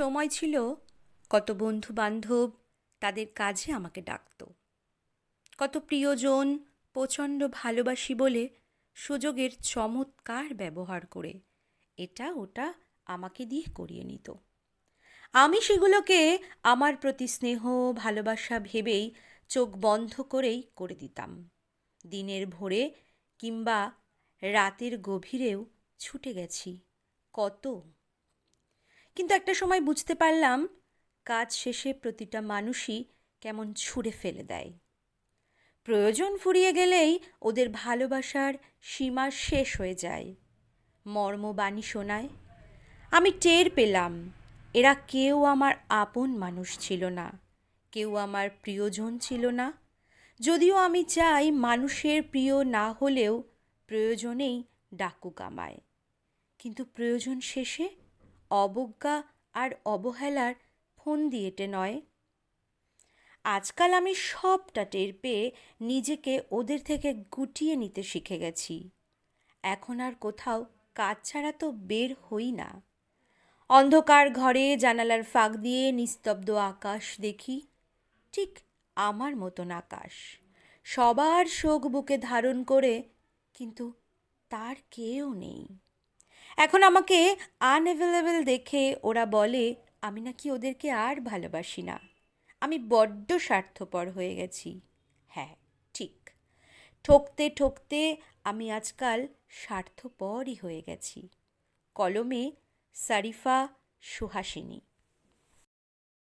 সময় ছিল কত বন্ধু বান্ধব তাদের কাজে আমাকে ডাকতো, কত প্রিয়জন প্রচণ্ড ভালোবাসি বলে সুযোগের চমৎকার ব্যবহার করে এটা ওটা আমাকে দিয়ে করিয়ে নিত। আমি সেগুলোকে আমার প্রতি স্নেহ ভালোবাসা ভেবেই চোখ বন্ধ করেই করে দিতাম। দিনের ভোরে কিংবা রাতের গভীরেও ছুটে গেছি কত। কিন্তু একটা সময় বুঝতে পারলাম কাজ শেষে প্রতিটা মানুষই কেমন ছুঁড়ে ফেলে দেয়। প্রয়োজন ফুরিয়ে গেলেই ওদের ভালোবাসার সীমা শেষ হয়ে যায়। মর্মবাণী শোনায়। আমি টের পেলাম এরা কেউ আমার আপন মানুষ ছিল না, কেউ আমার প্রিয়জন ছিল না। যদিও আমি চাই মানুষের প্রিয় না হলেও প্রয়োজনেই ডাকুক আমায়, কিন্তু প্রয়োজন শেষে অবজ্ঞা আর অবহেলার ফন্দি এঁটে নয়। আজকাল আমি সবটা টের পেয়ে নিজেকে ওদের থেকে গুটিয়ে নিতে শিখে গেছি। এখন আর কোথাও কাজ ছাড়া তো বের হই না। অন্ধকার ঘরে জানালার ফাঁক দিয়ে নিস্তব্ধ আকাশ দেখি, ঠিক আমার মতন আকাশ, সবার শোক বুকে ধারণ করে, কিন্তু তার কেউ নেই। এখন আমাকে আনঅ্যাভেলেবল দেখে ওরা বলে আমি নাকি ওদেরকে আর ভালোবাসি না। আমি বড্ড স্বার্থপর হয়ে গেছি। হ্যাঁ, ঠিক, ঠকতে ঠকতে আমি আজকাল স্বার্থপরই হয়ে গেছি। কলমে সারিফা সুহাসিনী।